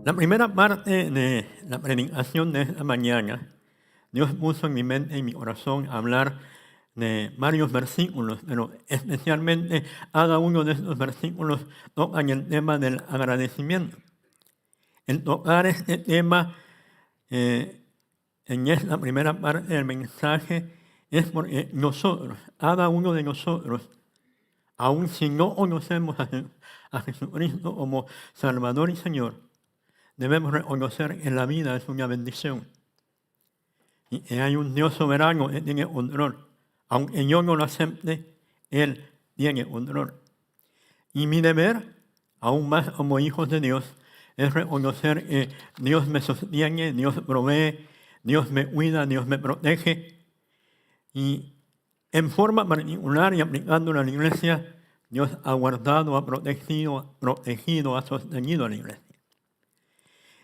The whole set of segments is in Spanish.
La primera parte de la predicación de esta mañana, Dios puso en mi mente y mi corazón hablar de varios versículos, pero especialmente cada uno de estos versículos tocan el tema del agradecimiento. El tocar este tema en esta primera parte del mensaje es porque nosotros, cada uno de nosotros, aun si no conocemos a Jesucristo como Salvador y Señor, debemos reconocer que la vida es una bendición y que hay un Dios soberano que tiene control. Aunque yo no lo acepte, Él tiene control. Y mi deber, aún más como hijos de Dios, es reconocer que Dios me sostiene, Dios provee, Dios me cuida, Dios me protege. Y en forma particular y aplicándola a la iglesia, Dios ha guardado, ha protegido, ha sostenido a la iglesia.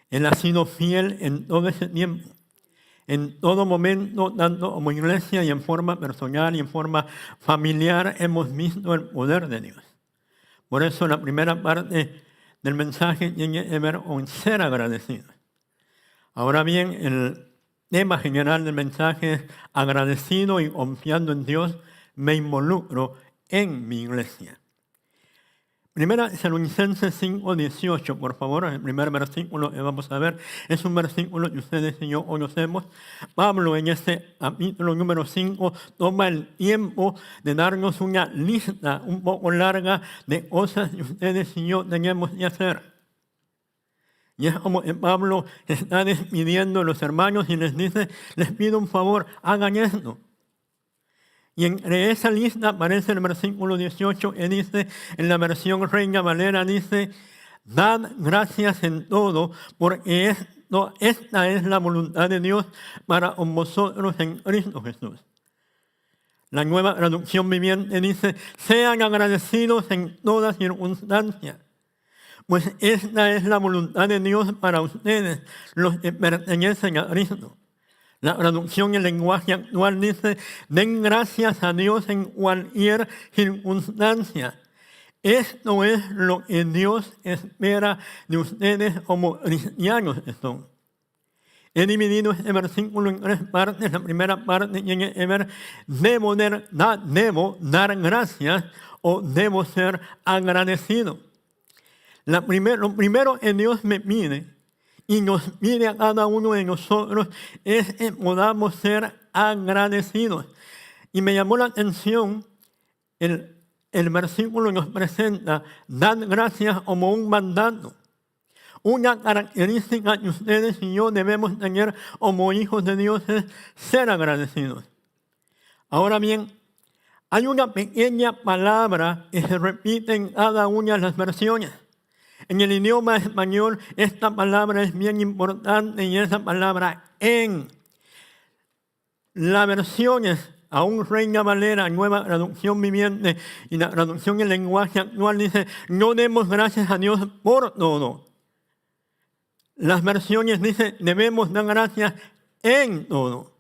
Él ha sido fiel en todo ese tiempo, en todo momento, tanto como iglesia y en forma personal y en forma familiar, hemos visto el poder de Dios. Por eso la primera parte del mensaje tiene que ver con ser agradecidos. Ahora bien, el tema general del mensaje es agradecido y confiando en Dios, me involucro en mi iglesia. Primera Tesalonicenses 5:18, por favor, el primer versículo que vamos a ver, es un versículo que ustedes y yo conocemos. Pablo en este capítulo número 5 toma el tiempo de darnos una lista un poco larga de cosas que ustedes y yo tenemos que hacer. Y es como que Pablo está despidiendo a los hermanos y les dice, les pido un favor, hagan esto. Y entre esa lista aparece el versículo 18 que dice, en la versión Reina Valera dice, dad gracias en todo, porque esta es la voluntad de Dios para con vosotros en Cristo Jesús. La Nueva Traducción Viviente dice, sean agradecidos en todas circunstancias, pues esta es la voluntad de Dios para ustedes, los que pertenecen a Cristo. La traducción en lenguaje actual dice, den gracias a Dios en cualquier circunstancia. Esto es lo que Dios espera de ustedes como cristianos que son. He dividido este versículo en tres partes. La primera parte tiene que ver, debo dar gracias o debo ser agradecido. Lo primero que Dios me pide y nos pide a cada uno de nosotros es que podamos ser agradecidos. Y me llamó la atención el versículo nos presenta, dar gracias como un mandato. Una característica que ustedes y yo debemos tener como hijos de Dios es ser agradecidos. Ahora bien, hay una pequeña palabra que se repite en cada una de las versiones. En el idioma español, esta palabra es bien importante y esa palabra en. Las versiones, aún Reina Valera, Nueva Traducción Viviente y la traducción en lenguaje actual dice, no demos gracias a Dios por todo. Las versiones dicen, debemos dar gracias en todo.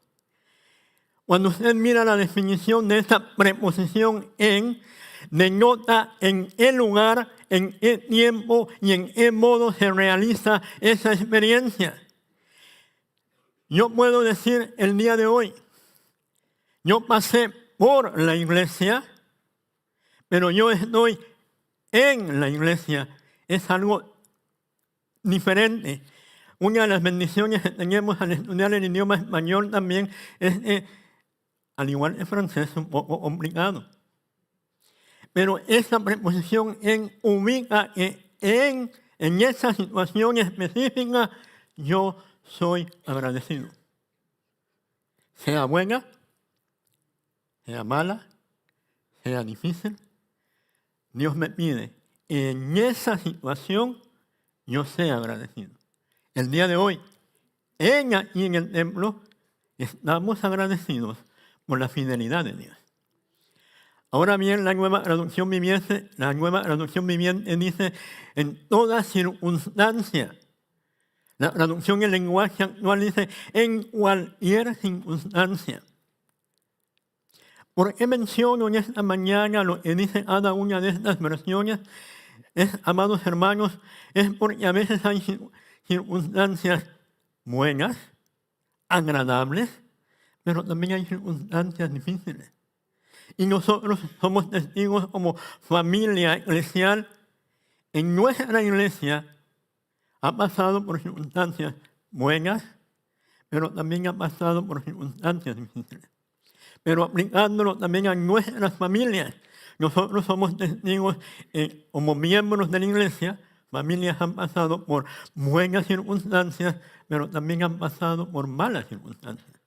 Cuando usted mira la definición de esta preposición en, denota en qué lugar, en qué tiempo y en qué modo se realiza esa experiencia. Yo puedo decir el día de hoy, yo pasé por la iglesia, pero yo estoy en la iglesia. Es algo diferente. Una de las bendiciones que tenemos al estudiar el idioma español también es que, al igual que el francés, es un poco complicado. Pero esa preposición en ubica en esa situación específica, yo soy agradecido. Sea buena, sea mala, sea difícil, Dios me pide, en esa situación, yo sea agradecido. El día de hoy, aquí en el templo, estamos agradecidos por la fidelidad de Dios. Ahora bien, la nueva traducción viviente dice, en toda circunstancia. La traducción en lenguaje actual dice, en cualquier circunstancia. ¿Por qué menciono en esta mañana lo que dice cada una de estas versiones? Amados hermanos, es porque a veces hay circunstancias buenas, agradables, pero también hay circunstancias difíciles. Y nosotros somos testigos como familia eclesial. En nuestra iglesia ha pasado por circunstancias buenas, pero también ha pasado por circunstancias difíciles. Pero aplicándolo también a nuestras familias. Nosotros somos testigos como miembros de la iglesia. Familias han pasado por buenas circunstancias, pero también han pasado por malas circunstancias.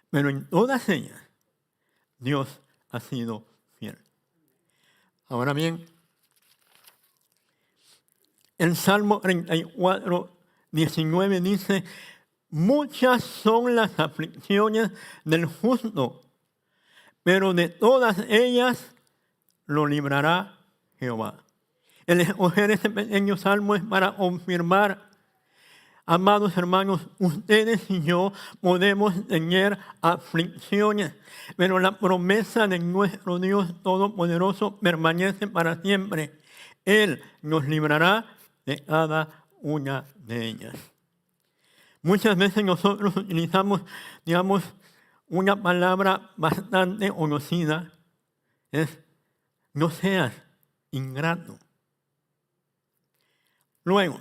Pero en todas ellas, Dios ha sido fiel. Ahora bien, el Salmo 34, 19 dice: muchas son las aflicciones del justo, pero de todas ellas lo librará Jehová. El escoger este pequeño salmo es para confirmar, amados hermanos, ustedes y yo podemos tener aflicciones, pero la promesa de nuestro Dios Todopoderoso permanece para siempre. Él nos librará de cada una de ellas. Muchas veces nosotros utilizamos, digamos, una palabra bastante conocida, es: no seas ingrato. Luego,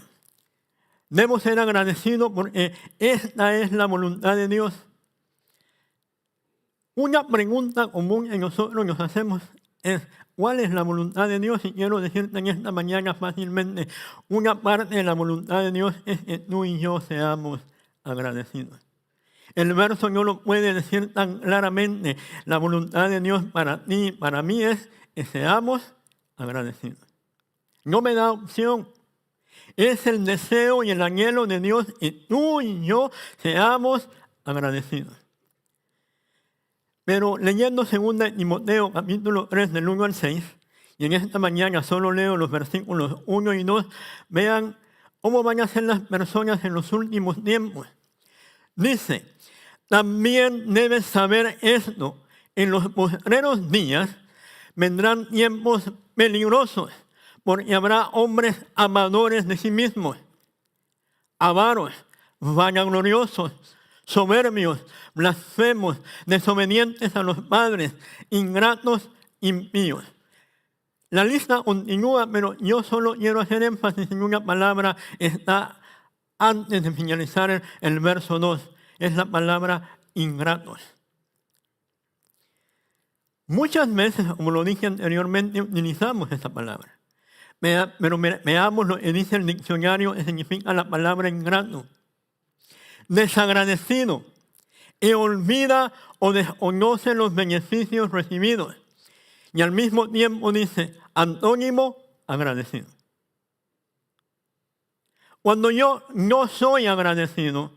debo ser agradecido porque esta es la voluntad de Dios. Una pregunta común que nosotros nos hacemos es: ¿cuál es la voluntad de Dios? Y quiero decirte en esta mañana fácilmente, una parte de la voluntad de Dios es que tú y yo seamos agradecidos. El verso no lo puede decir tan claramente. La voluntad de Dios para ti y para mí es que seamos agradecidos. No me da opción. Es el deseo y el anhelo de Dios que tú y yo seamos agradecidos. Pero leyendo 2 Timoteo capítulo 3 del 1 al 6, y en esta mañana solo leo los versículos 1 y 2, vean cómo van a ser las personas en los últimos tiempos. Dice: también debes saber esto, en los postreros días vendrán tiempos peligrosos, porque habrá hombres amadores de sí mismos, avaros, vanagloriosos, soberbios, blasfemos, desobedientes a los padres, ingratos, impíos. La lista continúa, pero yo solo quiero hacer énfasis en una palabra. Está antes de finalizar el verso 2. Es la palabra ingratos. Muchas veces, como lo dije anteriormente, utilizamos esta palabra. Pero veamos lo que dice el diccionario que significa la palabra ingrato. Desagradecido, que olvida o desconoce los beneficios recibidos. Y al mismo tiempo dice antónimo, agradecido. Cuando yo no soy agradecido,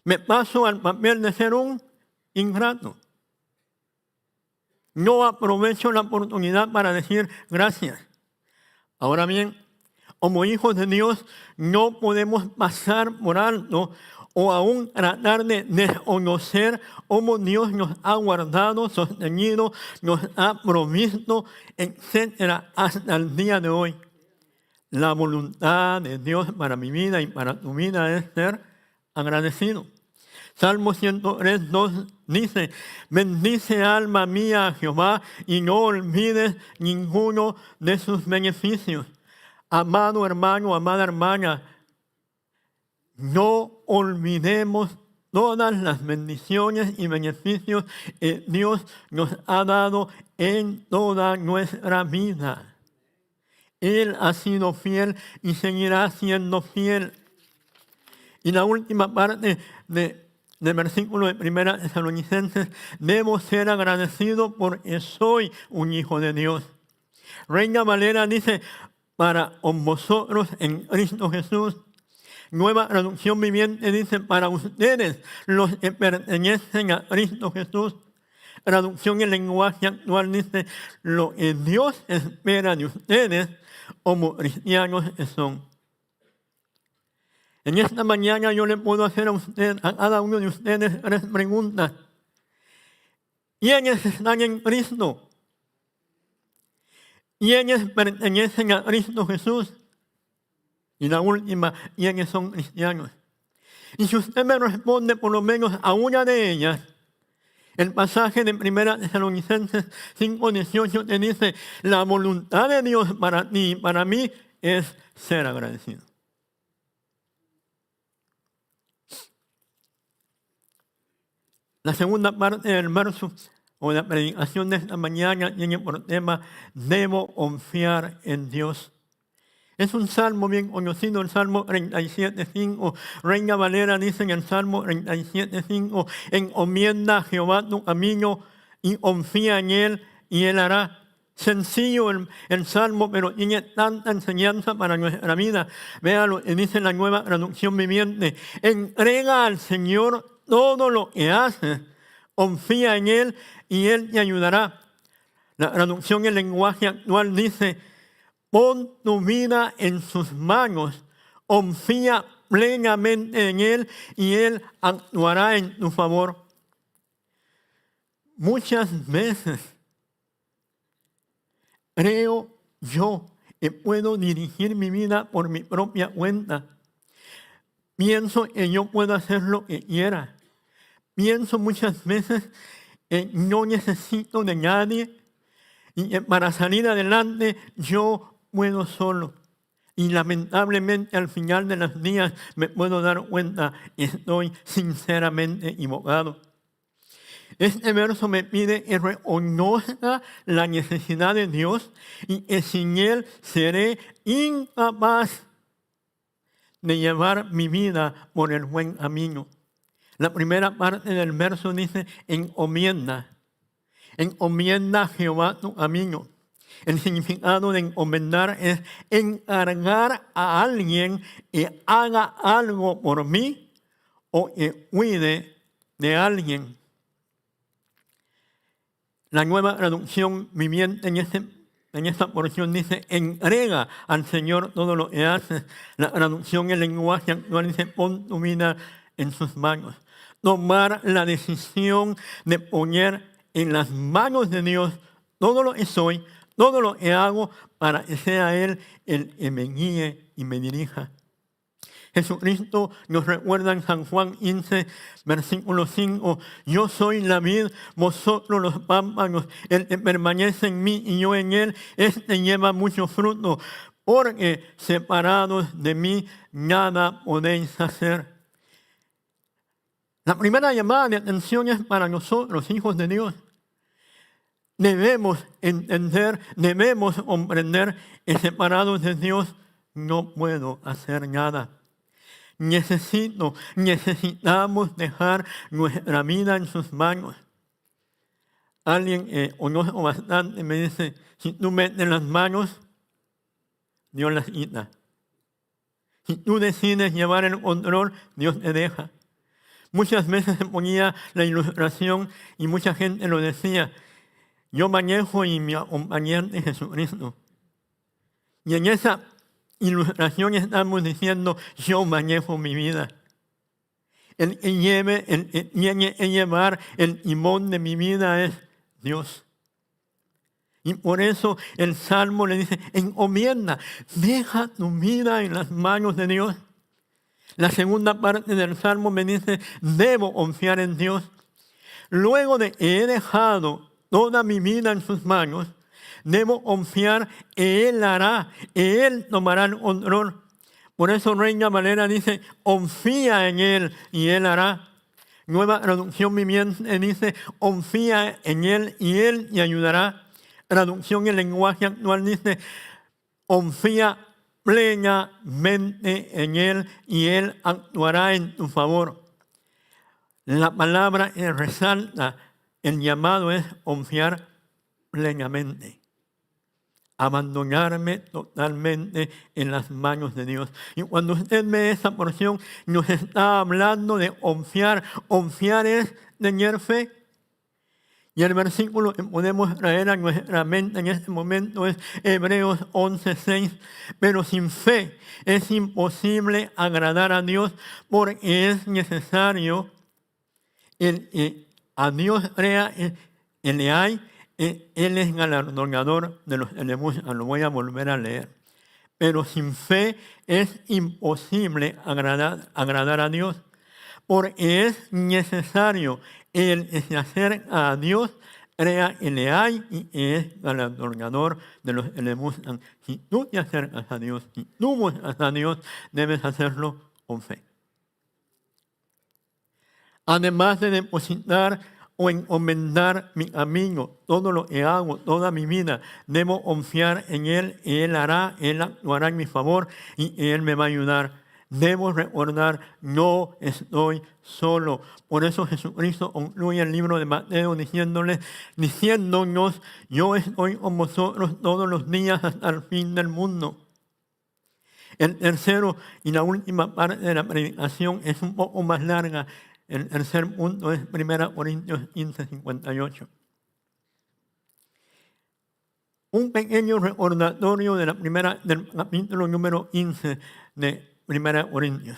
me paso al papel de ser un ingrato. No aprovecho la oportunidad para decir gracias. Ahora bien, como hijos de Dios, no podemos pasar por alto o aún tratar de desconocer cómo Dios nos ha guardado, sostenido, nos ha provisto, etcétera, hasta el día de hoy. La voluntad de Dios para mi vida y para tu vida es ser agradecido. Salmo 103, 2 dice: bendice alma mía a Jehová y no olvides ninguno de sus beneficios. Amado hermano, amada hermana, no olvidemos todas las bendiciones y beneficios que Dios nos ha dado en toda nuestra vida. Él ha sido fiel y seguirá siendo fiel. Y la última parte del versículo de 1 Tesalonicenses: debo ser agradecido porque soy un hijo de Dios. Reina Valera dice: para con vosotros en Cristo Jesús. Nueva Traducción Viviente dice: para ustedes los que pertenecen a Cristo Jesús. Traducción en lenguaje actual dice: lo que Dios espera de ustedes como cristianos que son. En esta mañana yo le puedo hacer a cada uno de ustedes 3 preguntas. ¿Quiénes están en Cristo? ¿Quiénes pertenecen a Cristo Jesús? Y la última, ¿quiénes son cristianos? Y si usted me responde por lo menos a una de ellas, el pasaje de 1 Tesalonicenses 5:18 te dice, la voluntad de Dios para ti y para mí es ser agradecido. La segunda parte del verso o la predicación de esta mañana tiene por tema, debo confiar en Dios. Es un salmo bien conocido, el Salmo 37:5. Reina Valera dice en el Salmo 37:5, encomienda a Jehová tu camino y confía en Él y Él hará. Sencillo el Salmo, pero tiene tanta enseñanza para nuestra vida. Vea lo que dice la Nueva Traducción Viviente. Entrega al Señor todo lo que haces. Confía en Él y Él te ayudará. La traducción en lenguaje actual dice, pon tu vida en sus manos, confía plenamente en Él y Él actuará en tu favor. Muchas veces creo yo que puedo dirigir mi vida por mi propia cuenta. Pienso que yo puedo hacer lo que quiera. Pienso muchas veces que no necesito de nadie y que para salir adelante yo puedo solo. Y lamentablemente al final de los días me puedo dar cuenta que estoy sinceramente equivocado. Este verso me pide que reconozca la necesidad de Dios y que sin Él seré incapaz de llevar mi vida por el buen camino. La primera parte del verso dice, encomienda a Jehová tu camino. El significado de encomendar es encargar a alguien que haga algo por mí o que cuide de alguien. La Nueva Traducción Viviente en esta porción dice, entrega al Señor todo lo que haces. La traducción en lenguaje actual dice, pon tu vida en sus manos. Tomar la decisión de poner en las manos de Dios todo lo que soy, todo lo que hago, para que sea Él el que me guíe y me dirija. Jesucristo nos recuerda en San Juan 15, versículo 5, yo soy la vid, vosotros los pámpanos, el que permanece en mí y yo en él, este lleva mucho fruto, porque separados de mí nada podéis hacer. La primera llamada de atención es para nosotros, hijos de Dios. Debemos entender, debemos comprender que separados de Dios no puedo hacer nada. Necesitamos dejar nuestra vida en sus manos. Alguien conozco bastante me dice, si tú metes las manos, Dios las quita. Si tú decides llevar el control, Dios te deja. Muchas veces se ponía la ilustración y mucha gente lo decía, yo manejo y mi acompañante es Jesucristo. Y en esa ilustración estamos diciendo, yo manejo mi vida. El que tiene que llevar el timón de mi vida es Dios. Y por eso el Salmo le dice, encomienda, deja tu vida en las manos de Dios. La segunda parte del Salmo me dice, debo confiar en Dios. Luego de que he dejado toda mi vida en sus manos, debo confiar que Él hará, que Él tomará el control. Por eso Reina Valera dice, confía en Él y Él hará. Nueva Traducción Viviente dice, confía en Él y Él te ayudará. Traducción en lenguaje actual dice, confía plenamente en Él y Él actuará en tu favor. La palabra que resalta el llamado es confiar plenamente. Abandonarme totalmente en las manos de Dios. Y cuando usted ve esa porción, nos está hablando de confiar. Confiar es tener fe. Y el versículo que podemos traer a nuestra mente en este momento es Hebreos 11:6. Pero sin fe es imposible agradar a Dios, porque es necesario a Dios crea el le hay. Él es galardonador de los que le buscan. Lo voy a volver a leer. Pero sin fe es imposible agradar a Dios, porque es necesario el que se acerca a Dios, crea que le hay y es galardonador de los que le buscan. Si tú te acercas a Dios, si tú buscas a Dios, debes hacerlo con fe. Además de depositar o encomendar mi camino, todo lo que hago, toda mi vida, debo confiar en Él, y Él hará, Él actuará en mi favor y Él me va a ayudar. Debo recordar, no estoy solo. Por eso Jesucristo concluye el libro de Mateo diciéndonos, yo estoy con vosotros todos los días hasta el fin del mundo. El tercero y la última parte de la predicación es un poco más larga. El tercer punto es 1 Corintios 15, 58. Un pequeño recordatorio de del capítulo número 15 de 1 Corintios.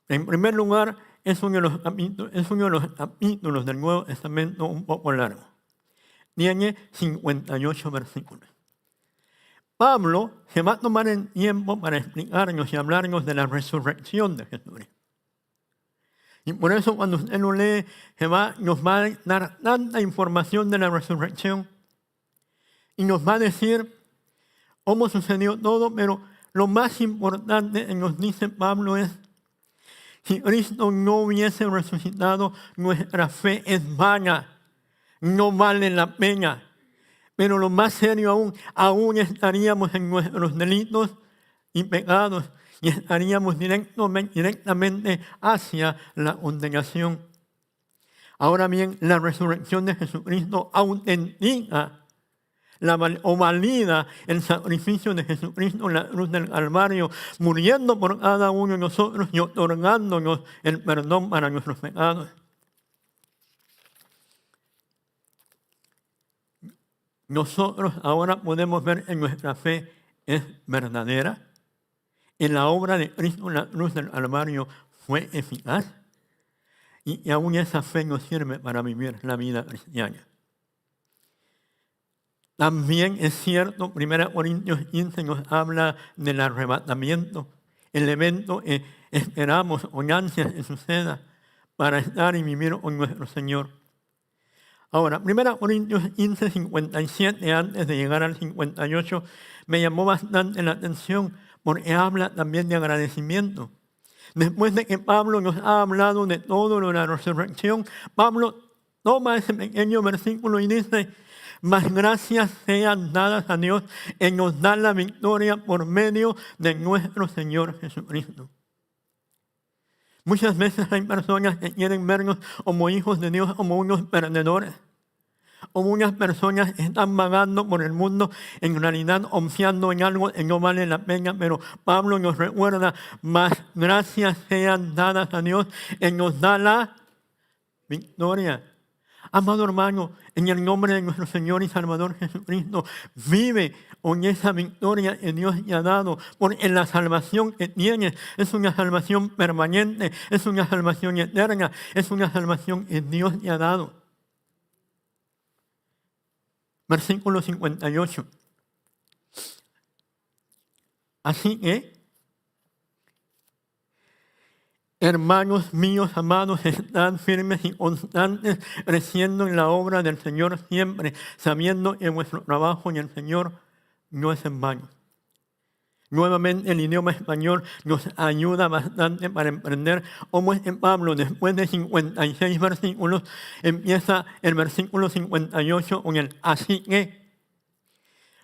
En primer lugar, es uno de los capítulos del Nuevo Testamento un poco largo. Tiene 58 versículos. Pablo se va a tomar el tiempo para explicarnos y hablarnos de la resurrección de Jesucristo. Y por eso cuando usted lo lee, nos va a dar tanta información de la resurrección y nos va a decir cómo sucedió todo, pero lo más importante que nos dice Pablo es, si Cristo no hubiese resucitado, nuestra fe es vana, no vale la pena. Pero lo más serio aún estaríamos en nuestros delitos y pecados y estaríamos directamente hacia la condenación. Ahora bien, la resurrección de Jesucristo autentica o valida el sacrificio de Jesucristo en la cruz del Calvario, muriendo por cada uno de nosotros y otorgándonos el perdón para nuestros pecados. Nosotros ahora podemos ver que nuestra fe es verdadera. En la obra de Cristo en la cruz del Calvario fue eficaz y aún esa fe nos sirve para vivir la vida cristiana. También es cierto, 1 Corintios 15 nos habla del arrebatamiento, el evento que esperamos con ansias que suceda para estar y vivir con nuestro Señor. Ahora, 1 Corintios 15, 57, antes de llegar al 58, me llamó bastante la atención porque habla también de agradecimiento. Después de que Pablo nos ha hablado de todo lo de la resurrección, Pablo toma ese pequeño versículo y dice, mas gracias sean dadas a Dios que nos da la victoria por medio de nuestro Señor Jesucristo. Muchas veces hay personas que quieren vernos como hijos de Dios, como unos perdedores. Como unas personas que están vagando por el mundo, en realidad confiando en algo que no vale la pena. Pero Pablo nos recuerda, más gracias sean dadas a Dios, que nos da la victoria. Amado hermano, en el nombre de nuestro Señor y Salvador Jesucristo, vive con esa victoria que Dios te ha dado, porque la salvación que tienes es una salvación permanente, es una salvación eterna, es una salvación que Dios te ha dado. Versículo 58. Así que, hermanos míos amados, están firmes y constantes, creciendo en la obra del Señor siempre, sabiendo que vuestro trabajo en el Señor no es en vano. Nuevamente el idioma español nos ayuda bastante para emprender cómo es que Pablo, después de 56 versículos, empieza el versículo 58 con el así que.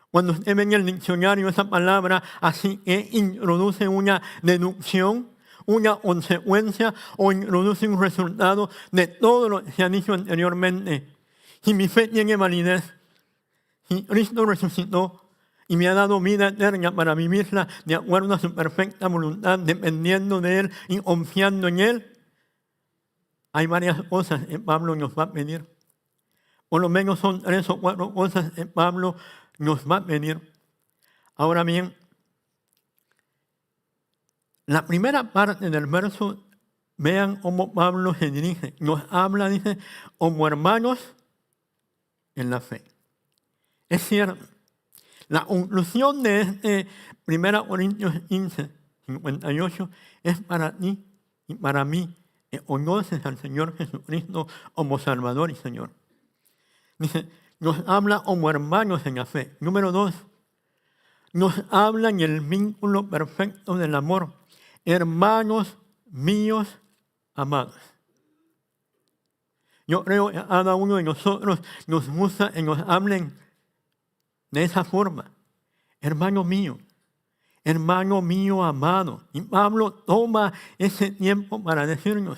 Cuando usted ve en el diccionario esa palabra así que introduce una deducción, una consecuencia o introduce un resultado de todo lo que se ha dicho anteriormente. Si mi fe tiene validez, si Cristo resucitó, y me ha dado vida eterna para vivirla de acuerdo a su perfecta voluntad, dependiendo de Él y confiando en Él. Hay varias cosas que Pablo nos va a pedir. Por lo menos son 3 o 4 cosas que Pablo nos va a pedir. Ahora bien, la primera parte del verso, vean cómo Pablo se dirige. Nos habla, dice, como hermanos en la fe. Es cierto. La conclusión de 1 Corintios 15, 58 es para ti y para mí, que conoces al Señor Jesucristo como Salvador y Señor. Dice, nos habla como hermanos en la fe. Número 2, nos habla en el vínculo perfecto del amor. Hermanos míos amados. Yo creo que cada uno de nosotros nos gusta que nos hablen de esa forma. Hermano mío amado. Y Pablo toma ese tiempo para decirnos.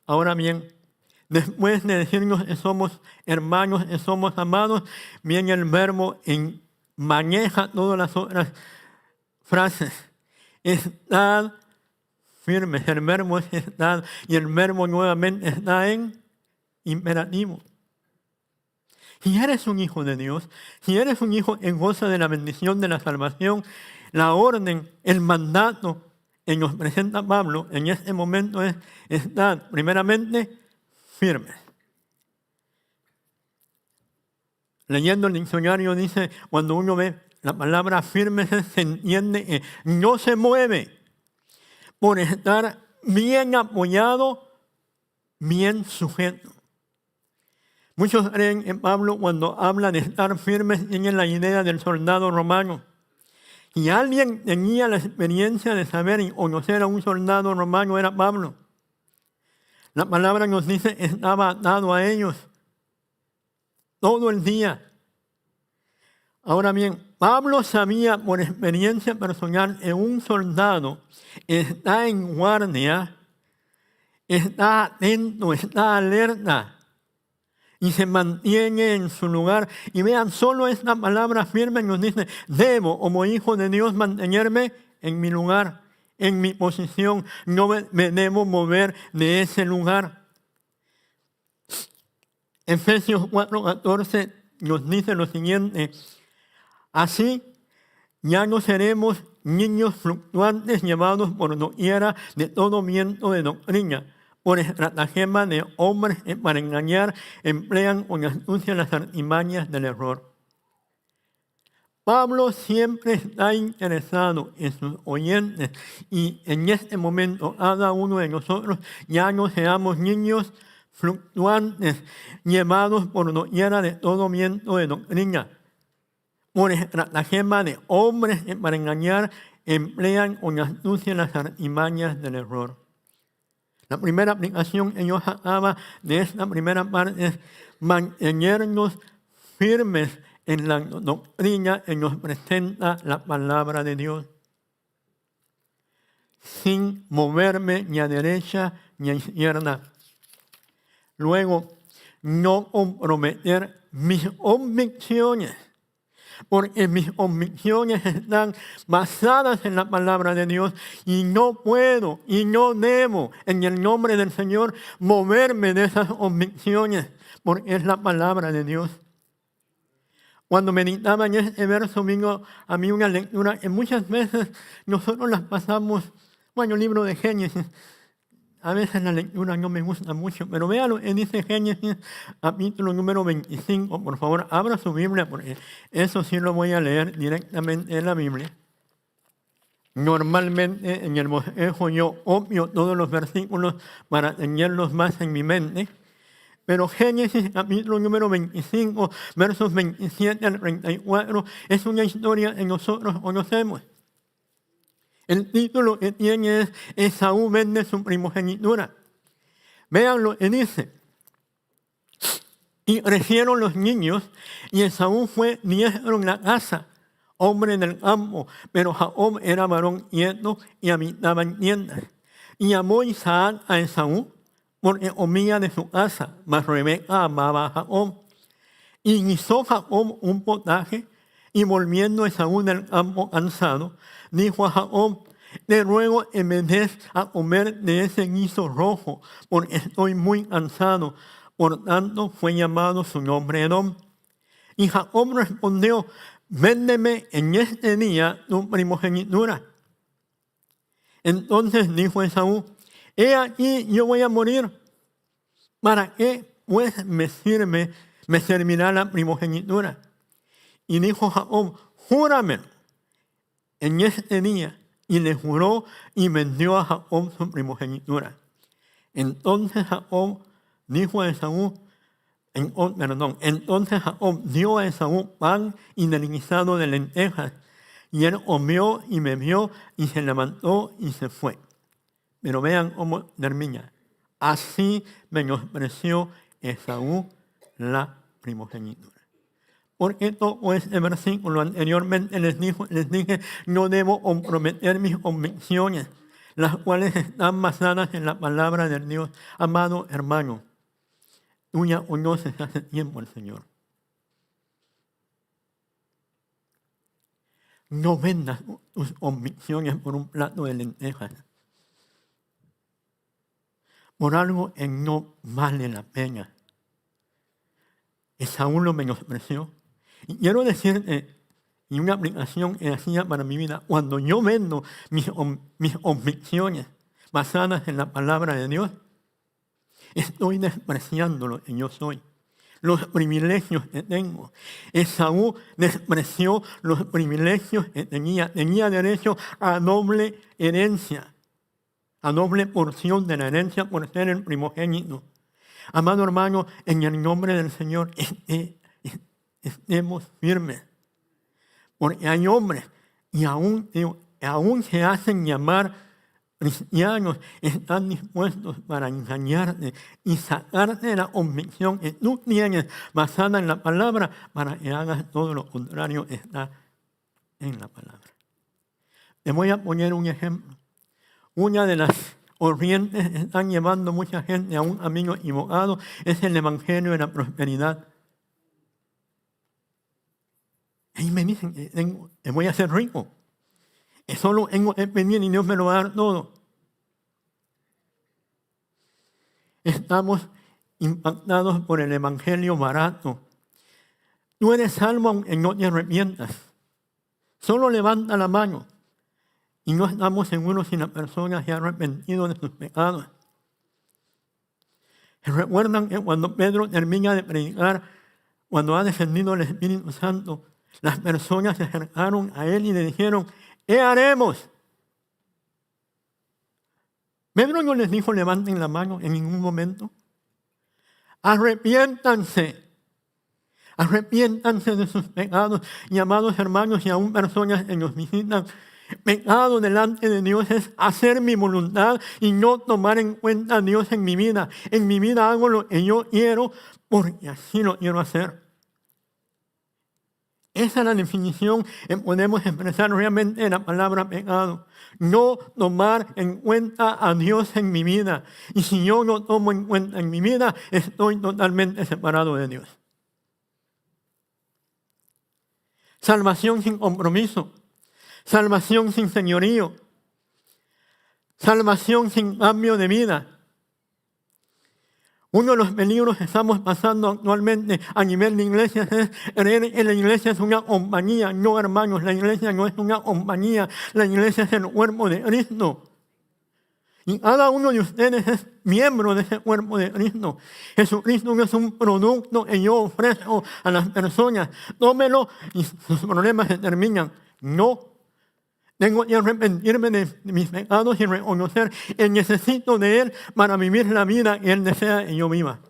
Ahora bien, después de decirnos que somos hermanos, que somos amados, viene el verbo en maneja todas las otras frases. Estad firmes. El verbo es estar y el verbo nuevamente está en imperativo. Si eres un hijo de Dios, si eres un hijo que goza de la bendición de la salvación, la orden, el mandato que nos presenta Pablo en este momento es estar primeramente firmes. Leyendo el diccionario dice, cuando uno ve la palabra firme se entiende que no se mueve por estar bien apoyado, bien sujeto. Muchos creen que Pablo cuando habla de estar firmes tiene la idea del soldado romano. Si alguien tenía la experiencia de saber y conocer a un soldado romano era Pablo. La palabra nos dice que estaba atado a ellos todo el día. Ahora bien, Pablo sabía por experiencia personal que un soldado está en guardia, está atento, está alerta y se mantiene en su lugar. Y vean, solo esta palabra firme nos dice, debo como hijo de Dios mantenerme en mi lugar, en mi posición. No me debo mover de ese lugar. Efesios 4:14 nos dice lo siguiente, así ya no seremos niños fluctuantes llevados por doquiera de todo viento de doctrina, por estratagema de hombres que para engañar emplean con astucia las artimañas del error. Pablo siempre está interesado en sus oyentes y en este momento cada uno de nosotros ya no seamos niños fluctuantes llevados por doquiera de todo viento de doctrina, por estratagema de hombres que para engañar emplean con astucia las artimañas del error. La primera aplicación que yo sacaba de esta primera parte es mantenernos firmes en la doctrina que nos presenta la palabra de Dios, sin moverme ni a derecha ni a izquierda. Luego, no comprometer mis convicciones, porque mis convicciones están basadas en la palabra de Dios y no puedo y no debo en el nombre del Señor moverme de esas convicciones porque es la palabra de Dios. Cuando meditaba en este verso vino a mí una lectura que muchas veces nosotros las pasamos, el libro de Génesis. A veces la lectura no me gusta mucho, pero véalo, dice Génesis, capítulo número 25. Por favor, abra su Biblia, porque eso sí lo voy a leer directamente en la Biblia. Normalmente en el bosquejo yo copio todos los versículos para tenerlos más en mi mente. Pero Génesis, capítulo número 25, versos 27 al 34, es una historia que nosotros conocemos. El título que tiene es Esaú vende su primogenitura. Vean lo que dice. Y crecieron los niños, y Esaú fue diestro en la casa, hombre del campo, pero Jacob era varón quieto y habitaba en tiendas. Y amó Isaac a Esaú, porque comía de su casa, mas Rebeca amaba a Jacob. Y guisó Jacob un potaje, y volviendo Esaú del campo cansado, dijo a Jacob, te ruego que me des a comer de ese guiso rojo, porque estoy muy cansado. Por tanto fue llamado su nombre Edom. Y Jacob respondió, véndeme en este día tu primogenitura. Entonces dijo Esaú, he aquí yo voy a morir. ¿Para qué pues me servirá la primogenitura? Y dijo Jacob, júrame en este día. Y le juró y vendió a Jacob su primogenitura. Entonces Jacob dijo a Esaú, entonces Jacob dio a Esaú pan y del guisado de lentejas. Y él comió y bebió y se levantó y se fue. Pero vean cómo termina. Así menospreció Esaú la primogenitura. Porque todo este versículo anteriormente les dije, no debo comprometer mis convicciones, las cuales están basadas en la palabra de Dios. Amado hermano, tú ya conoces hace tiempo al Señor. No vendas tus convicciones por un plato de lentejas, por algo que no vale la pena. Esaú lo menospreció. Y quiero decirte, y una aplicación que hacía para mi vida, cuando yo vendo mis convicciones basadas en la palabra de Dios, estoy despreciando lo que yo soy, los privilegios que tengo. Esaú despreció los privilegios que tenía. Tenía derecho a doble herencia, a doble porción de la herencia por ser el primogénito. Amado hermano, en el nombre del Señor, estemos firmes. Porque hay hombres y aún se hacen llamar cristianos, están dispuestos para engañarte y sacarte la convicción que tú tienes basada en la palabra para que hagas todo lo contrario que está en la palabra. Te voy a poner un ejemplo. Una de las corrientes que están llevando mucha gente a un camino equivocado es el evangelio de la prosperidad. Y me dicen que voy a ser rico. Que solo tengo que pedir y Dios me lo va a dar todo. Estamos impactados por el evangelio barato. Tú eres salvo aunque no te arrepientas. Solo levanta la mano. Y no estamos seguros si la persona se ha arrepentido de sus pecados. ¿Recuerdan que cuando Pedro termina de predicar, cuando ha descendido el Espíritu Santo, las personas se acercaron a él y le dijeron, ¿qué haremos? Pedro no les dijo levanten la mano en ningún momento. Arrepiéntanse de sus pecados. Y amados hermanos y aún personas que nos visitan, pecado delante de Dios es hacer mi voluntad y no tomar en cuenta a Dios en mi vida. En mi vida hago lo que yo quiero porque así lo quiero hacer. Esa es la definición que podemos expresar realmente en la palabra pecado. No tomar en cuenta a Dios en mi vida. Y si yo no tomo en cuenta en mi vida, estoy totalmente separado de Dios. Salvación sin compromiso. Salvación sin señorío. Salvación sin cambio de vida. Uno de los peligros que estamos pasando actualmente a nivel de iglesias es creer que la iglesia es una compañía. No, hermanos, la iglesia no es una compañía. La iglesia es el cuerpo de Cristo. Y cada uno de ustedes es miembro de ese cuerpo de Cristo. Jesucristo no es un producto que yo ofrezco a las personas. Tómelo y sus problemas se terminan. No. Tengo que arrepentirme de mis pecados y reconocer que necesito de Él para vivir la vida que Él desea que yo viva.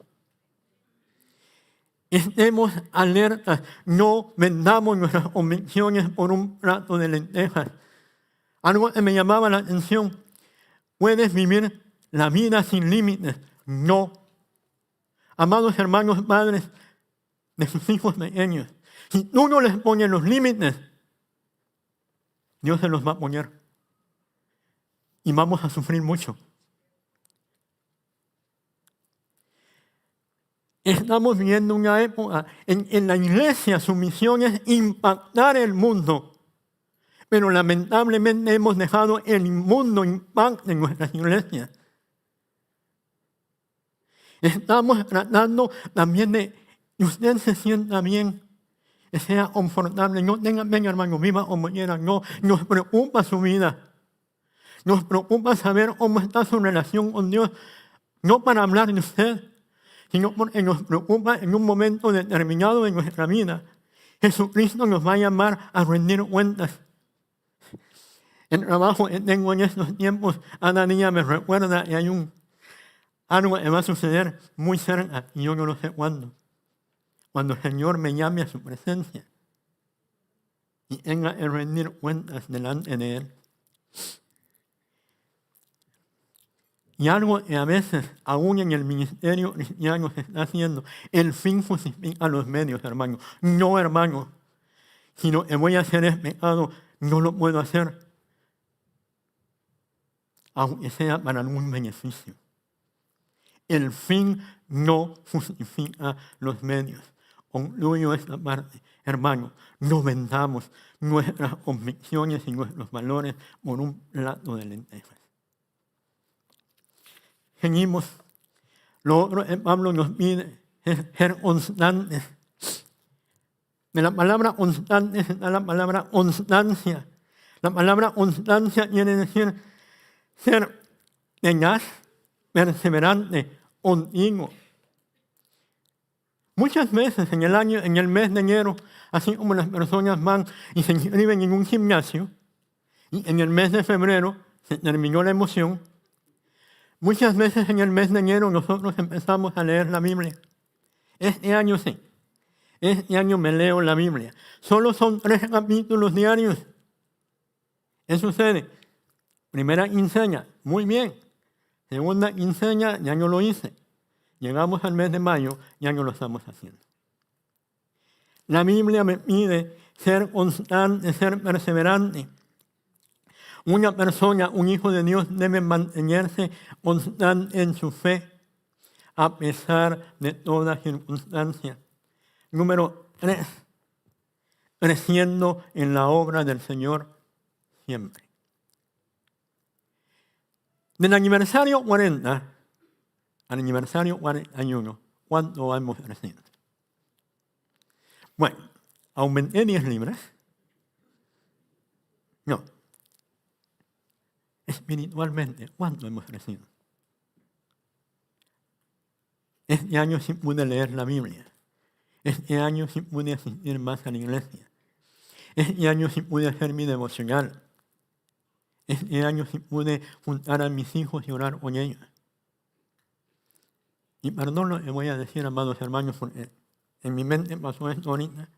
Estemos alertas, no vendamos nuestras convicciones por un plato de lentejas. Algo que me llamaba la atención, ¿puedes vivir la vida sin límites? No. Amados hermanos padres de sus hijos pequeños, si tú no les pones los límites, Dios se los va a poner. Y vamos a sufrir mucho. Estamos viviendo una época en la iglesia, su misión es impactar el mundo. Pero lamentablemente hemos dejado el mundo impacte en nuestras iglesias. Estamos tratando también de que usted se sienta bien, que sea confortable, no tenga pena, hermano, viva como quiera. No, nos preocupa su vida. Nos preocupa saber cómo está su relación con Dios. No para hablar de usted, sino porque nos preocupa en un momento determinado de nuestra vida Jesucristo nos va a llamar a rendir cuentas. El trabajo que tengo en estos tiempos, cada día me recuerda y hay algo que va a suceder muy cerca y yo no lo sé cuándo. Cuando el Señor me llame a su presencia y tenga que rendir cuentas delante de Él. Y algo que a veces, aún en el ministerio cristiano, se está haciendo, el fin justifica los medios, hermano. No, hermano. Si lo que voy a hacer es pecado, no lo puedo hacer, aunque sea para algún beneficio. El fin no justifica los medios. Concluyo esta parte. Hermano, no vendamos nuestras convicciones y nuestros valores por un plato de lentejas. Seguimos. Lo otro que Pablo nos pide es ser constantes. De la palabra constante está la palabra constancia. La palabra constancia quiere decir ser tenaz, perseverante, continuo. Muchas veces en el mes de enero, así como las personas van y se inscriben en un gimnasio, y en el mes de febrero se terminó la emoción, muchas veces en el mes de enero nosotros empezamos a leer la Biblia. Este año sí. Este año me leo la Biblia. Solo son 3 capítulos diarios. ¿Qué sucede? Primera quincena, muy bien. Segunda quincena, ya no lo hice. Llegamos al mes de mayo, ya no lo estamos haciendo. La Biblia me pide ser constante, ser perseverante. Una persona, un hijo de Dios, debe mantenerse constante en su fe, a pesar de toda circunstancia. Número 3, creciendo en la obra del Señor siempre. Del aniversario 40 al aniversario 41, ¿cuánto hemos crecido? Bueno, aumenté 10 libras. No. Espiritualmente, ¿cuánto hemos crecido? Este año sí pude leer la Biblia. Este año sí pude asistir más a la iglesia. Este año sí pude hacer mi devocional. Este año sí pude juntar a mis hijos y orar con ellos. Y perdón lo que voy a decir, amados hermanos, porque en mi mente pasó esto ahorita.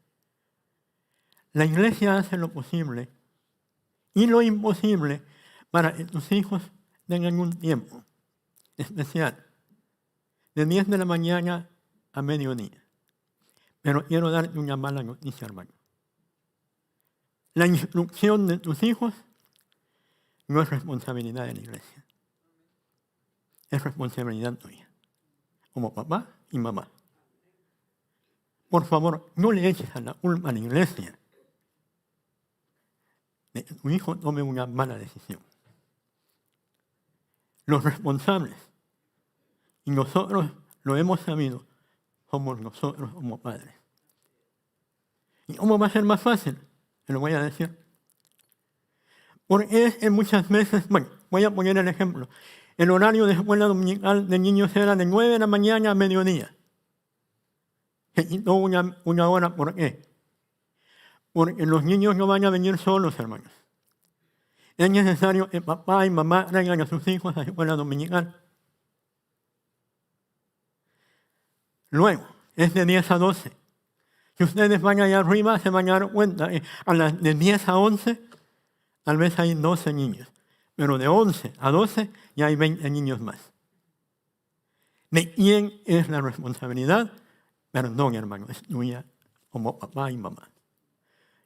La iglesia hace lo posible y lo imposible para que tus hijos tengan un tiempo especial, de 10 de la mañana a mediodía. Pero quiero darte una mala noticia, hermano. La instrucción de tus hijos no es responsabilidad de la iglesia. Es responsabilidad tuya, como papá y mamá. Por favor, no le eches a la culpa a la iglesia de que tu hijo tome una mala decisión. Los responsables, y nosotros lo hemos sabido, somos nosotros como padres. ¿Y cómo va a ser más fácil? Te lo voy a decir. Porque es que muchas veces, bueno, voy a poner el ejemplo. El horario de escuela dominical de niños era de 9 de la mañana a mediodía. Se quitó una hora, ¿por qué? Porque los niños no van a venir solos, hermanos. Es necesario que papá y mamá traigan a sus hijos a la escuela dominical. Luego, es de 10 a 12. Si ustedes van allá arriba, se van a dar cuenta que de 10 a 11, tal vez hay 12 niños. Pero de 11 a 12 ya hay 20 niños más. ¿De quién es la responsabilidad? Perdón, hermano, es tuya como papá y mamá.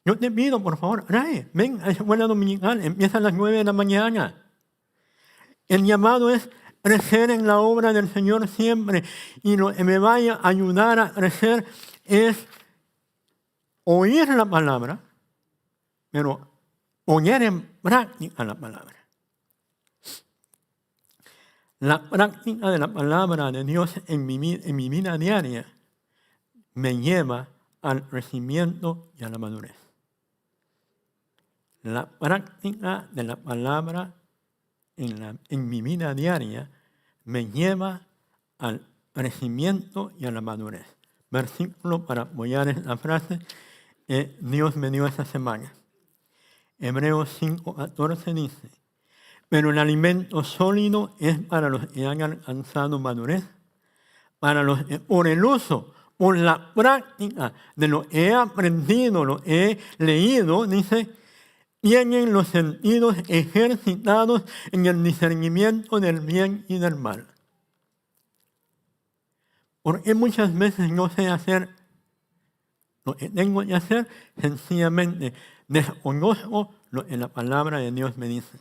Yo te pido, por favor, ven a la escuela dominical, empieza a las 9 de la mañana. El llamado es crecer en la obra del Señor siempre. Y lo que me vaya a ayudar a crecer es oír la palabra, pero poner en práctica la palabra. La práctica de la palabra de Dios en mi vida diaria me lleva al crecimiento y a la madurez. La práctica de la palabra en mi vida diaria me lleva al crecimiento y a la madurez. Versículo para apoyar esta frase Dios me dio esta semana. Hebreos 5:14 dice, pero el alimento sólido es para los que han alcanzado madurez, para los que por el uso, por la práctica de lo que he aprendido, lo que he leído, dice, tienen los sentidos ejercitados en el discernimiento del bien y del mal. Porque muchas veces no sé hacer lo que tengo que hacer, sencillamente desconozco lo que la palabra de Dios me dice.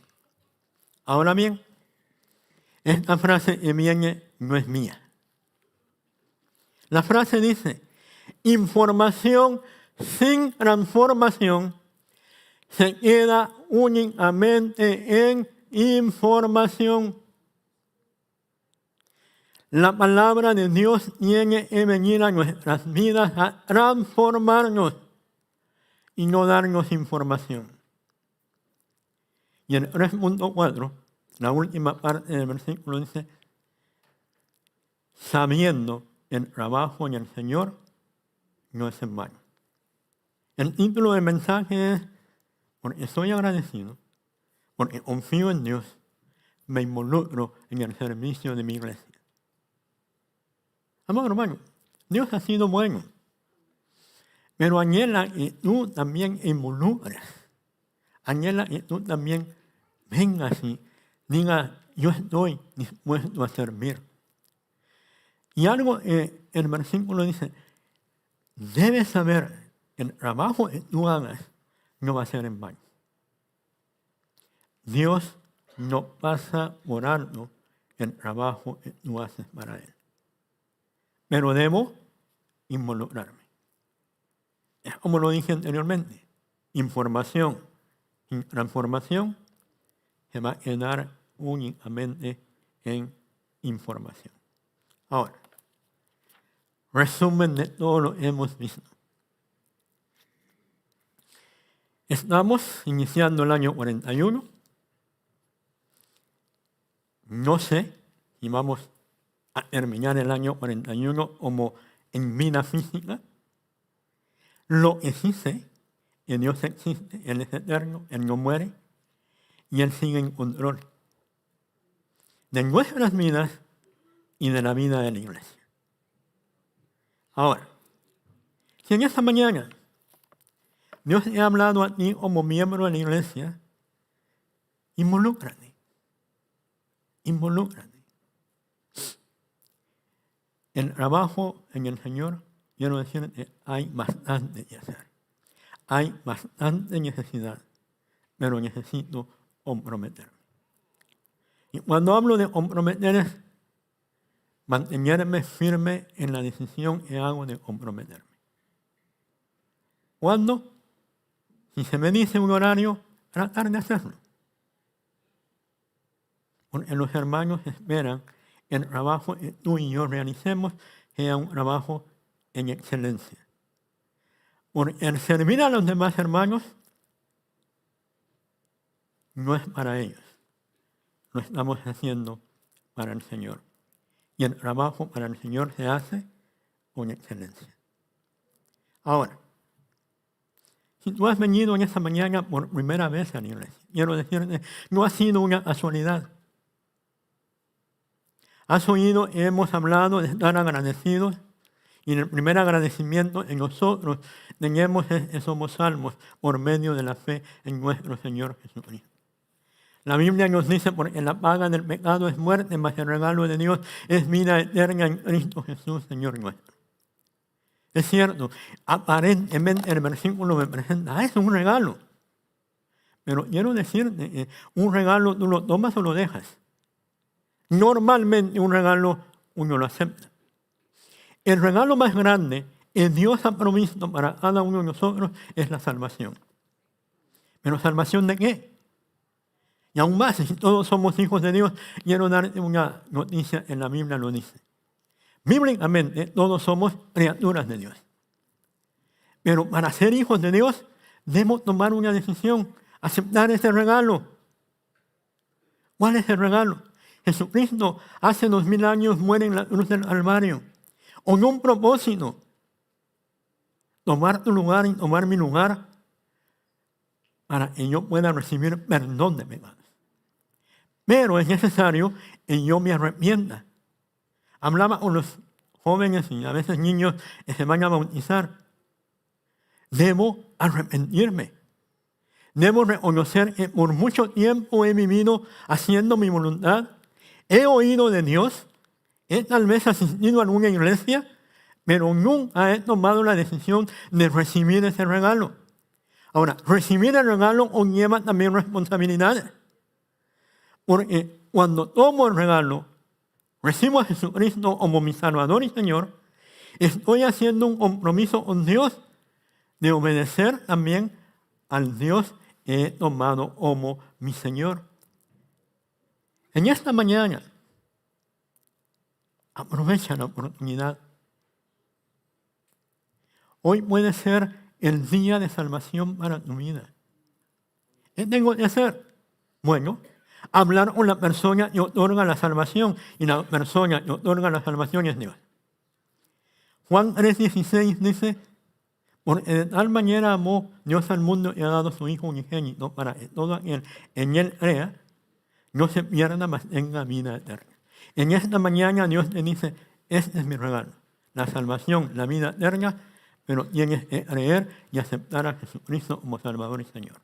Ahora bien, esta frase que viene no es mía. La frase dice, información sin transformación se queda únicamente en información. La palabra de Dios tiene que venir a nuestras vidas a transformarnos y no darnos información. Y en 3.4, la última parte del versículo dice, sabiendo el trabajo en el Señor no es en vano. El título del mensaje es, porque estoy agradecido, porque confío en Dios, me involucro en el servicio de mi iglesia. Amado hermano, Dios ha sido bueno, pero anhela que tú también involucres, anhela que tú también vengas y digas, yo estoy dispuesto a servir. Y algo el versículo dice, debes saber que el trabajo que tú hagas no va a ser en vano. Dios no pasa por alto el trabajo que tú haces para Él. Pero debo involucrarme. Es como lo dije anteriormente, información sin transformación se va a quedar únicamente en información. Ahora, resumen de todo lo que hemos visto. Estamos iniciando el año 41. No sé si vamos a terminar el año 41 como en vida física. Lo que sí sé, que Dios existe, Él es eterno, Él no muere y Él sigue en control de nuestras vidas y de la vida de la iglesia. Ahora, si en esta mañana Dios te ha hablado a ti como miembro de la iglesia, involúcrate. Involúcrate. El trabajo en el Señor, quiero decir que hay bastante que hacer. Hay bastante necesidad, pero necesito comprometerme. Y cuando hablo de comprometer es mantenerme firme en la decisión que hago de comprometerme. ¿Cuándo? Si se me dice un horario, tratar de hacerlo. Porque los hermanos esperan el trabajo que tú y yo realicemos sea un trabajo en excelencia. Porque el servir a los demás hermanos no es para ellos. Lo estamos haciendo para el Señor. Y el trabajo para el Señor se hace con excelencia. Ahora, si tú has venido en esta mañana por primera vez a la iglesia, quiero decirte, no ha sido una casualidad. Has oído, hemos hablado de estar agradecidos, y el primer agradecimiento en nosotros tenemos es que somos salvos por medio de la fe en nuestro Señor Jesucristo. La Biblia nos dice, porque la paga del pecado es muerte, mas el regalo de Dios es vida eterna en Cristo Jesús, Señor nuestro. Es cierto, aparentemente el versículo me presenta, es un regalo. Pero quiero decirte que un regalo tú lo tomas o lo dejas. Normalmente un regalo uno lo acepta. El regalo más grande que Dios ha provisto para cada uno de nosotros es la salvación. ¿Pero salvación de qué? Y aún más, si todos somos hijos de Dios, quiero darte una noticia, en la Biblia lo dice. Bíblicamente todos somos criaturas de Dios. Pero para ser hijos de Dios debemos tomar una decisión, aceptar ese regalo. ¿Cuál es el regalo? Jesucristo hace 2000 años muere en la cruz del Calvario con un propósito. tomar tu lugar y tomar mi lugar para que yo pueda recibir perdón de pecados. Pero es necesario que yo me arrepienta. Hablaba con los jóvenes y a veces niños que se van a bautizar. Debo arrepentirme. Debo reconocer que por mucho tiempo he vivido haciendo mi voluntad. He oído de Dios. He tal vez asistido a alguna iglesia, pero nunca he tomado la decisión de recibir ese regalo. Ahora, recibir el regalo conlleva también responsabilidades. Porque cuando tomo el regalo, recibo a Jesucristo como mi Salvador y Señor, estoy haciendo un compromiso con Dios de obedecer también al Dios que he tomado como mi Señor. En esta mañana, aprovecha la oportunidad. Hoy puede ser el día de salvación para tu vida. ¿Qué tengo que hacer? Bueno, hablar con la persona que otorga la salvación, y la persona que otorga la salvación es Dios. Juan 3:16 dice: porque de tal manera amó Dios al mundo y ha dado su Hijo unigénito para que todo aquel en Él crea no se pierda, mas tenga vida eterna. En esta mañana Dios te dice: este es mi regalo, la salvación, la vida eterna, pero tienes que creer y aceptar a Jesucristo como Salvador y Señor.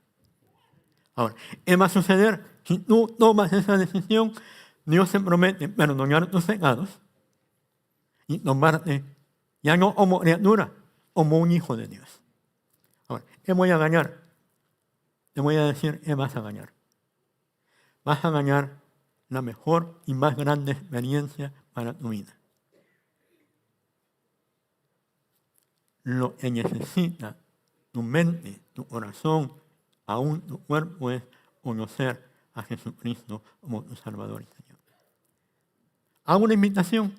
Ahora, ¿qué va a suceder? Si tú tomas esa decisión, Dios se promete perdonar tus pecados y tomarte ya no como criatura, como un hijo de Dios. Ahora, ¿qué voy a ganar? Te voy a decir qué vas a ganar. Vas a ganar la mejor y más grande experiencia para tu vida. Lo que necesita tu mente, tu corazón, aún tu cuerpo es conocer a Jesucristo como tu Salvador y Señor. Hago una invitación.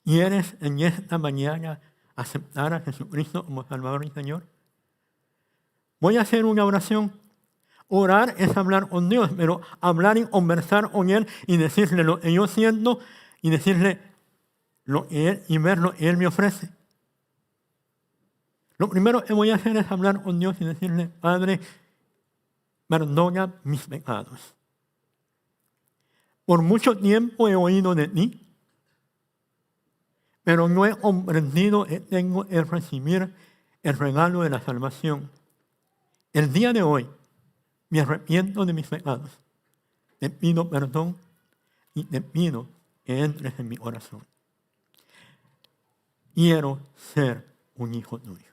¿Quieres en esta mañana aceptar a Jesucristo como Salvador y Señor? Voy a hacer una oración. Orar es hablar con Dios, pero hablar y conversar con Él y decirle lo que yo siento y decirle lo que Él y ver lo que Él me ofrece. Lo primero que voy a hacer es hablar con Dios y decirle: Padre, perdona mis pecados. Por mucho tiempo he oído de ti, pero no he comprendido que tengo que recibir el regalo de la salvación. El día de hoy me arrepiento de mis pecados. Te pido perdón y te pido que entres en mi corazón. Quiero ser un hijo tuyo.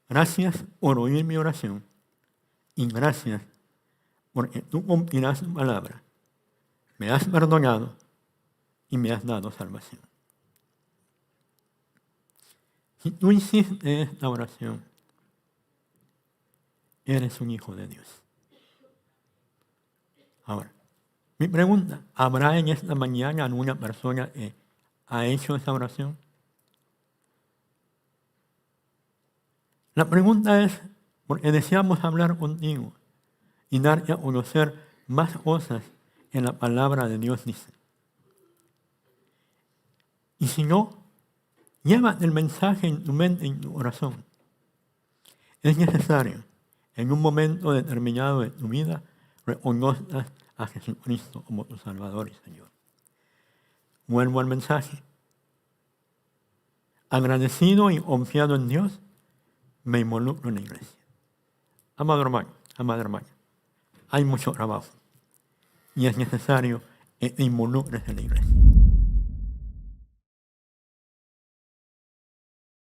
Gracias por oír mi oración y gracias porque tú cumplirás tu palabra. Me has perdonado y me has dado salvación. Si tú hiciste esta oración, eres un hijo de Dios. Ahora, mi pregunta: ¿habrá en esta mañana alguna persona que ha hecho esa oración? La pregunta es porque deseamos hablar contigo y darte a conocer más cosas que la palabra de Dios dice. Y si no, llévate el mensaje en tu mente y en tu corazón. Es necesario, en un momento determinado de tu vida, reconozcas a Jesucristo como tu Salvador y Señor. Vuelvo al mensaje. Agradecido y confiado en Dios, me involucro en la iglesia. Amado hermano, amada hermana, hay mucho trabajo y es necesario que te involucres en la iglesia.